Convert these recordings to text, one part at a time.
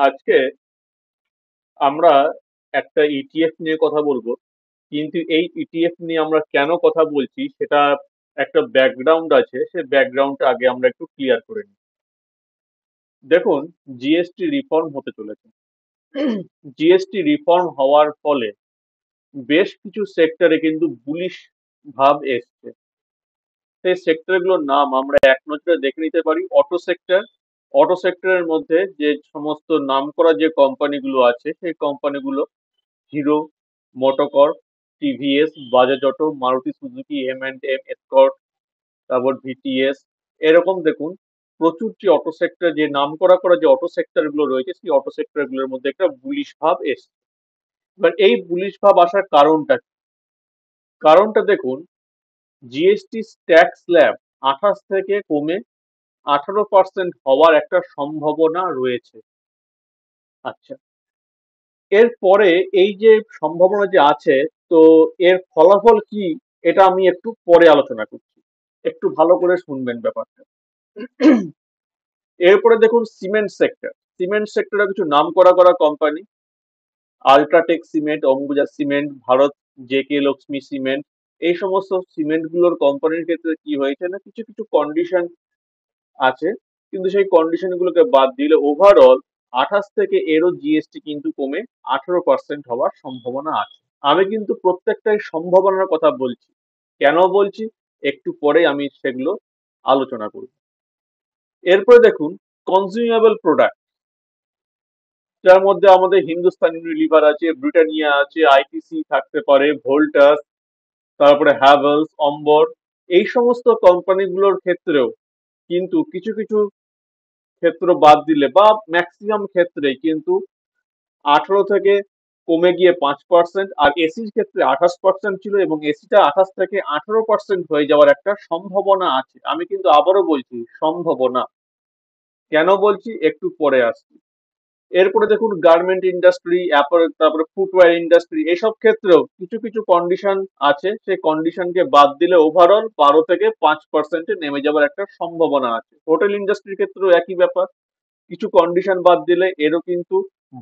আজকে আমরা একটা ইটিএফ নিয়ে কথা বলবো, কিন্তু এই ইটিএফ নিয়ে আমরা কেন কথা বলছি সেটা একটা ব্যাকগ্রাউন্ড আছে। সেই ব্যাকগ্রাউন্ডটা আগে আমরা একটু ক্লিয়ার করে নিই। দেখুন, জিএসটি রিফর্ম হতে চলেছে। জিএসটি রিফর্ম হওয়ার ফলে বেশ কিছু সেক্টরে কিন্তু বুলিশ ভাব এসছে। সেই সেক্টরগুলোর নাম আমরা এক নজরে দেখে নিতে পারি। অটো সেক্টর, অটো সেক্টরের মধ্যে যে সমস্ত নামকরা যে কোম্পানিগুলো আছে সেই কোম্পানিগুলো Hero MotoCorp, TVS, Bajaj Auto, Maruti Suzuki, এম&এম, এসকর্ট, তারপর ভিটিএস। এরকম দেখুন প্রচুর যে অটো সেক্টর, যে নামকরা যে অটো সেক্টর গুলো রয়েছে, সেই অটো সেক্টর গুলোর মধ্যে একটা বুলিশ ভাব এসছে। এবার এই বুলিশ ভাব আসার কারণটা কি? কারণটা দেখুন, জিএসটি ট্যাক্স স্ল্যাব 28 থেকে কমে 18% হওয়ার একটা সম্ভাবনা রয়েছে। আচ্ছা, এরপরে এই যে সম্ভাবনা যে আছে, তো এর ফলাফল কি এটা আমি একটু পরে আলোচনা করছি। একটু ভালো করে শুনবেন ব্যাপারটা। এরপরে দেখুন সিমেন্ট সেক্টর। সিমেন্ট সেক্টরে কিছু নামকরা company, UltraTech cement, Ambuja cement, Bharat JK Lakshmi cement, এই সমস্ত সিমেন্ট গুলোর কোম্পানির ক্ষেত্রে কি হয়েছে না, কিছু কিছু কন্ডিশন আছে, কিন্তু সেই কন্ডিশন গুলোকে বাদ দিলে ওভারঅল 28 থেকে এরও জিএসটি কিন্তু কমে 18% হওয়ার সম্ভাবনা আছে। আমি কিন্তু প্রত্যেকটাই সম্ভাবনার কথা বলছি। কেন বলছি একটু পরে আমি সেগুলো আলোচনা করব। এরপরে দেখুন কনজিউমেবল প্রোডাক্ট, যার মধ্যে আমাদের হিন্দুস্তান ইউনিলিভার আছে, ব্রিটানিয়া আছে, আইটিসি থাকতে পারে, ভোল্টাস, তারপরে হ্যাভেলস, অম্বর। এই সমস্ত কোম্পানিগুলোর ক্ষেত্রেও কিন্তু কিছু কিছু ক্ষেত্র বাদ দিলে বা ম্যাক্সিমাম ক্ষেত্রে কিন্তু 18 থেকে কমে গিয়ে 5%, আর এসির ক্ষেত্রে 28% ছিল এবং এসিটা 28 থেকে 18% হয়ে যাওয়ার একটা সম্ভাবনা আছে। আমি কিন্তু আবারও বলছি সম্ভাবনা। কেন বলছি একটু পরে আসছি। এরপরে দেখুন গার্মেন্ট ইন্ডাস্ট্রি, তারপরে ফুটওয়্যার ইন্ডাস্ট্রি, এসব ক্ষেত্রেও কিছু কিছু কন্ডিশন আছে, সেই কন্ডিশনকে বাদ দিলে ওভারঅল 12 থেকে 5% নেমে যাওয়ার একটা সম্ভাবনা আছে। হোটেল ইন্ডাস্ট্রির ক্ষেত্রেও একই ব্যাপার, কিছু কন্ডিশন বাদ দিলে এরও কিন্তু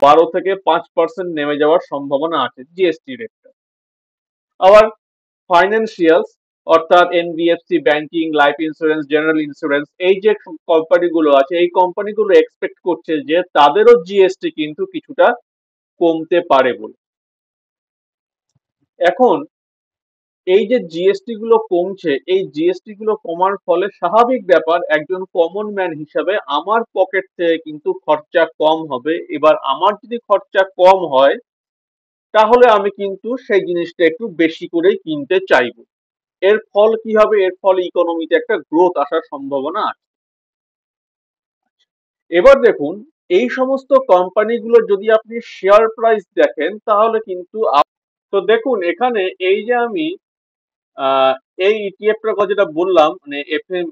12 থেকে 5% নেমে যাওয়ার সম্ভাবনা আছে জিএসটি রেটটা। আবার ফাইন্যান্সিয়ালস, অর্থাৎ NBFC, banking, life insurance, general insurance, এই যে কোম্পানিগুলো আছে, এই কোম্পানিগুলো এক্সপেক্ট করছে যে তাদেরও জিএসটি কিন্তু কিছুটা কমতে পারে বলে। এখন এই যে জিএসটি গুলো কমছে, এই জিএসটি গুলো কমার ফলে স্বাভাবিক ব্যাপার, একজন কমন ম্যান হিসাবে আমার পকেট থেকে কিন্তু খরচা কম হবে। এবার আমার যদি খরচা কম হয়, তাহলে আমি কিন্তু সেই জিনিসটা একটু বেশি করেই কিনতে চাইবো। এর ফল কি হবে? এর ফলে ইকোনমিতে একটা গ্রোথ আসার সম্ভাবনা আছে। এবার দেখুন, এই সমস্ত কোম্পানিগুলো যদি আপনি শেয়ার প্রাইস দেখেন, তাহলে কিন্তু তো দেখুন এখানে এই যে আমি আহ, এই ইটিএফ এর কথা যেটা বললাম, মানে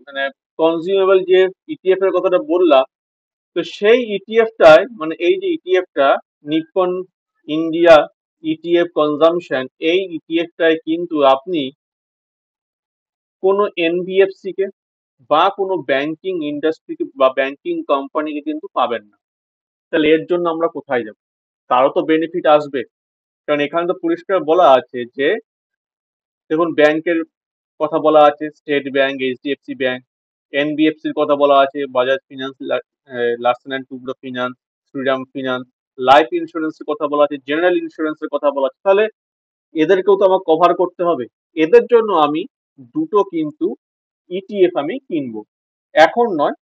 মানে কনজিউমেবল যে ইটিএফ এর কথাটা বললাম, তো সেই ইটিএফটায়, মানে এই যে ইটিএফটা নিপ্পন ইন্ডিয়া ইটিএফ কনজামশন, এই ইটিএফটায় কিন্তু আপনি কোনো এনবিএফসি কে বা কোনো ব্যাংকিং ইন্ডাস্ট্রিকে বা ব্যাংকিং কোম্পানিকে কিন্তু পাবেন না। তাহলে এর জন্য আমরা কোথায় যাব? তারও তো বেনিফিট আসবে। কারণ এখানে তো পরিষ্কার বলা আছে যে, দেখুন ব্যাংকের কথা বলা আছে স্টেট ব্যাংক, এইচডিএফসি ব্যাংক, এনবিএফসির কথা বলা আছে Bajaj Finance, Larsen and Toubro Finance, Shriram Finance, life ইন্স্যুরেন্সের কথা বলা আছে, জেনারেল ইন্স্যুরেন্সের কথা বলা আছে। তাহলে এদেরকেও তো আমার কভার করতে হবে। এদের জন্য আমি দুটো কিন্তু ইটিএফ আমি কিনবো, এখন নয়,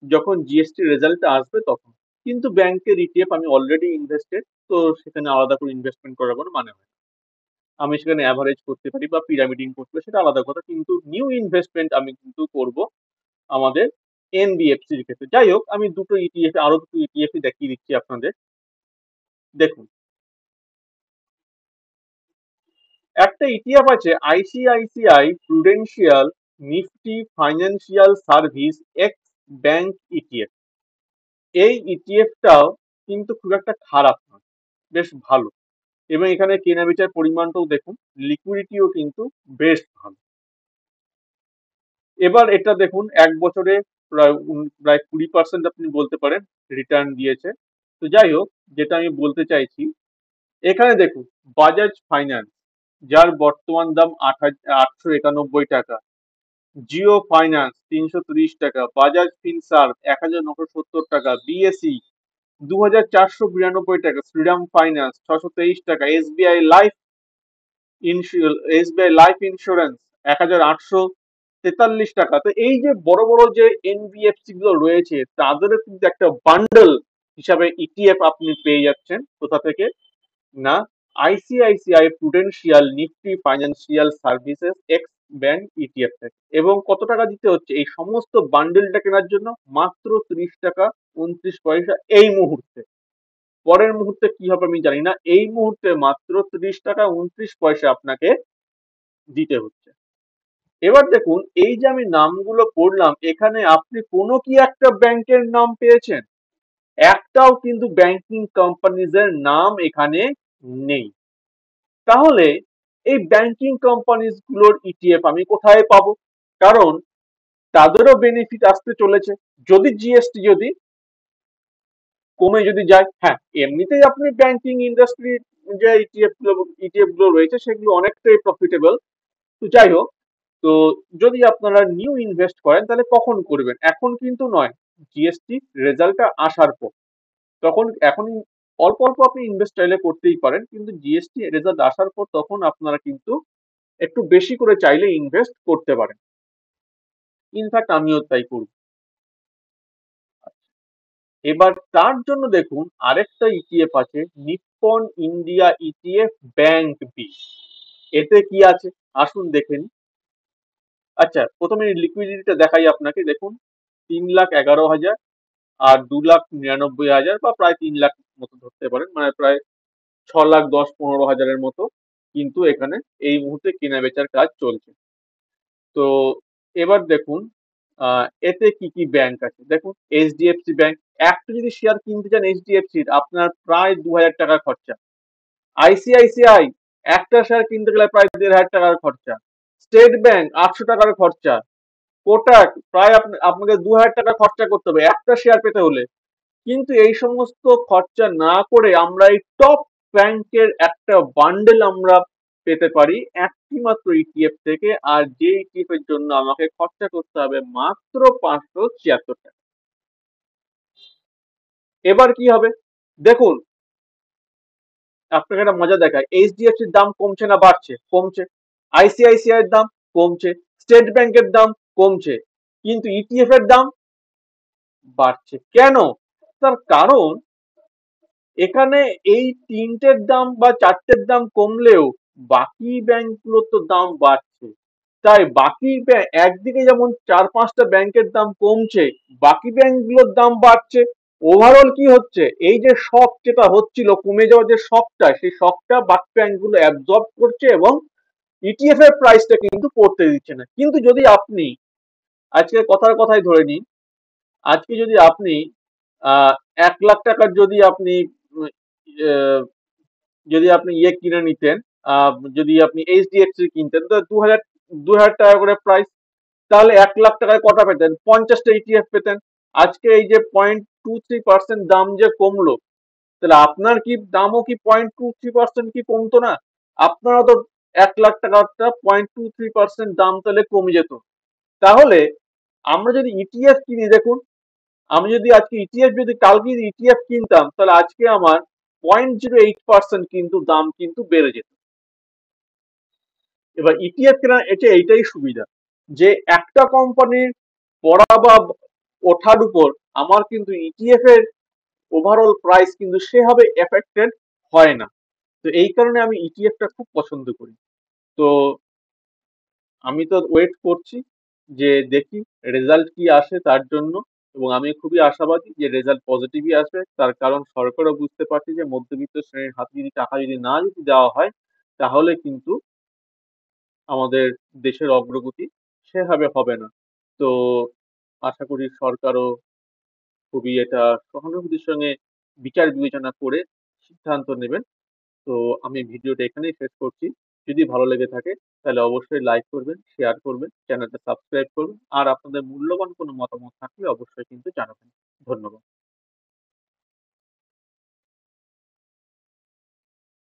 যখন জিএসটি রেজাল্ট আসবে তখন। কিন্তু ব্যাংকের ইটিএফ আমি অলরেডি ইনভেস্টেড, তো সেখানে আলাদা করে ইনভেস্টমেন্ট করার কোনো মানে হয় না। আমি সেখানে অ্যাভারেজ করতে পারি বা পিরামিডিং করতে পারি, সেটা আলাদা কথা, কিন্তু নিউ ইনভেস্টমেন্ট আমি কিন্তু করব আমাদের এনবিএফসির ক্ষেত্রে। যাই হোক, আমি দুটো ইটিএফ, আরো দুটো ইটিএফ দেখিয়ে দিচ্ছি আপনাদের। দেখুন, একটা ইটিএফ আছে ICICI Prudential Nifty financial service x bank ETF. এই ইটিএফটাও কিন্তু খুব একটা খারাপ নয়, বেশ ভালো। এবং এখানে কেনা বেচার পরিমাণটাও দেখুন, লিকুইডিটিও কিন্তু বেশ ভালো। এবার এটা দেখুন এক বছরে প্রায় 20% আপনি বলতে পারেন রিটার্ন দিয়েছে। তো যাই হোক, যেটা আমি বলতে চাইছি, এখানে দেখুন বাজাজ ফাইন্যান্স, যার বর্তমান দাম 891 টাকা, জিও ফাইন্যান্স 330 টাকা, বাজাজ ফিনসার্ভ 1970 টাকা, বিএসই 2492 টাকা, শ্রীরাম ফাইন্যান্স 623 টাকা, এসবিআই লাইফ ইন্স্যুরেন্স 1843 টাকা। তো এই যে বড় বড় যে এনবিএফসি গুলো রয়েছে, তাদেরও কিন্তু একটা বান্ডল হিসাবে ইটিএফ আপনি পেয়ে যাচ্ছেন। কোথা থেকে? না, ICICI Prudential Nifty financial services x bank ETF থেকে। এবং কত টাকা দিতে হচ্ছে এই সমস্ত বান্ডেলটা কেনার জন্য? মাত্র 30 টাকা 29 পয়সা এই মুহূর্তে। পরের মুহূর্তে কি হবে আমি জানি না, এই মুহূর্তে মাত্র 30 টাকা 29 পয়সা আপনাকে দিতে হচ্ছে। এবার দেখুন, এই যে আমি নামগুলো পড়লাম, এখানে আপনি কোনো কি একটা ব্যাংকের নাম পেয়েছেন? একটাও কিন্তু ব্যাংকিং কোম্পানিজের নাম এখানে নেই। তাহলে এই ব্যাংকিং কোম্পানিজ গুলোর ইটিএফ আমি কোথায় পাবো? কারণ তাদেরও বেনিফিট আসতে চলেছে যদি জিএসটি যদি কমে যদি যায়। হ্যাঁ, এমনিতেই আপনি ব্যাংকিং ইন্ডাস্ট্রির যে ইটিএফ গুলো রয়েছে সেগুলো অনেকটাই প্রফিটেবল। তো যাই হোক, তো যদি আপনারা নিউ ইনভেস্ট করেন তাহলে কখন করবেন? এখন কিন্তু নয়, জিএসটি রেজাল্টটা আসার পর। তখন এখন অল্প অল্প আপনি ইনভেস্ট চাইলে করতেই পারেন, কিন্তু জিএসটি রেজাল্ট আসার পর তখন আপনারা কিন্তু একটু বেশি করে চাইলে ইনভেস্ট করতে পারেন। ইনফ্যাক্ট আমিও তাই করব। এবার তার জন্য দেখুন আরেকটা ইটিএফ আছে, Nippon India ETF bank B. এতে কি আছে আসুন দেখে নিই। আচ্ছা, প্রথমে লিকুইডিটিটা দেখাই আপনাকে। দেখুন 3,11,000 আর 2,99,000, বা প্রায় 3 লাখ মতো ধরতে পারেন, মানে প্রায় 6,10,15,000-এর মতো কিন্তু এখানে এই মুহূর্তে কেনা বেচার কাজ চলছে। তো এবার দেখুন এতে কি কি ব্যাংক আছে। দেখুন এইচডিএফসি ব্যাংক, একটা যদি শেয়ার কিনতে চান এইচডিএফসির, আপনার প্রায় 2,000 টাকা খরচা। আইসিআইসিআই, একটা শেয়ার কিনতে গেলে প্রায় 1,500 টাকার খরচা। স্টেট ব্যাংক 800 টাকার খরচা। কোটাক প্রায় আপনাকে 2,000 টাকা খরচা করতে হবে একটা শেয়ার পেতে হলে। কিন্তু এই সমস্ত খরচা না করে আমরা এই টপ ব্যাংকের একটা বান্ডেল আমরা পেতে পারি একটি মাত্র ইটিএফ থেকে। আর যে ইটিএফ এর জন্য আমাকে খরচা করতে হবে মাত্র 576 টাকা। এবার কি হবে দেখুন, আপনাকে একটা মজা দেখায়, এইচডিএফসির দাম কমছে না বাড়ছে? কমছে। আইসিআইসিআই এর দাম কমছে, স্টেট ব্যাংকের দাম কমছে, কিন্তু ইটিএফ এর দাম বাড়ছে কেন? তার কারণ এখানে এই তিনটের দাম বা চারটের দাম কমলেও বাকি ব্যাংকগুলোর তো দাম বাড়ছে। তাই বাকি একদিকে যেমন 4-5টা ব্যাংকের দাম কমছে, বাকি ব্যাংকগুলোর দাম বাড়ছে। ওভারঅল কি হচ্ছে, এই যে শক যেটা হচ্ছিল, কমে যাওয়ার যে শকটা, সেই শকটা বাকি ব্যাংকগুলো অ্যাবজর্ব করছে এবং ইটিএফ এর প্রাইসটা কিন্তু পড়তে দিচ্ছে না। কিন্তু যদি আপনি আজকে কথার কথাই ধরে নিন, আজকে যদি আপনি 1 লাখ টাকার যদি আপনি উম, আহ, যদি আপনি ইয়ে কিনে নিতেন, যদি আপনি এইচডিএফসি কিনতেন, তো 2,000 টাকা করে প্রাইস, তাহলে 1 লাখ টাকায় কটা পেতেন? 50টা ইটিএফ পেতেন। আজকে এই যে 0.23% দাম যে কমলো, তাহলে আপনার কি দামও কি 0.23% কি কমতো না? আপনারা তো 1 লাখ টাকাটা 0.23% দাম তাহলে কমে যেত। তাহলে আমরা যদি ইটিএফ কিনি, দেখুন আমি যদি আজকে ইটিএফ যদি কালকে ইটিএফ কিনতাম, তাহলে আজকে আমার 0.08% কিন্তু দাম কিন্তু বেড়ে যেত। এবার ইটিএফ কেনার এটা এইটাই সুবিধা, যে একটা কোম্পানির পড়া বা ওঠার উপর আমার কিন্তু ইটিএফ এর ওভারঅল প্রাইস কিন্তু সেভাবে এফেক্টেড হয় না। তো এই কারণে আমি ইটিএফটা খুব পছন্দ করি। তো আমি তো ওয়েট করছি যে দেখি রেজাল্ট কি আসে তার জন্য। এবং আমি খুবই আশাবাদী যে রেজাল্ট পজিটিভই আসবে, তার কারণ সরকারও বুঝতে পারছে যে মধ্যবিত্ত শ্রেণীর হাতে যদি টাকা যদি না যদি দেওয়া হয়, তাহলে কিন্তু আমাদের দেশের অগ্রগতি সেভাবে হবে না। তো আশা করি সরকারও খুবই এটা সহানুভূতির সঙ্গে বিচার বিবেচনা করে সিদ্ধান্ত নেবেন। তো আমি ভিডিওটা এখানেই শেষ করছি। যদি ভালো লেগে থাকে তাহলে অবশ্যই লাইক করবেন, শেয়ার করবেন, চ্যানেলটা সাবস্ক্রাইব করবেন, আর আপনাদের মূল্যবান কোনো মতামত থাকলে অবশ্যই কিন্তু জানাবেন। ধন্যবাদ।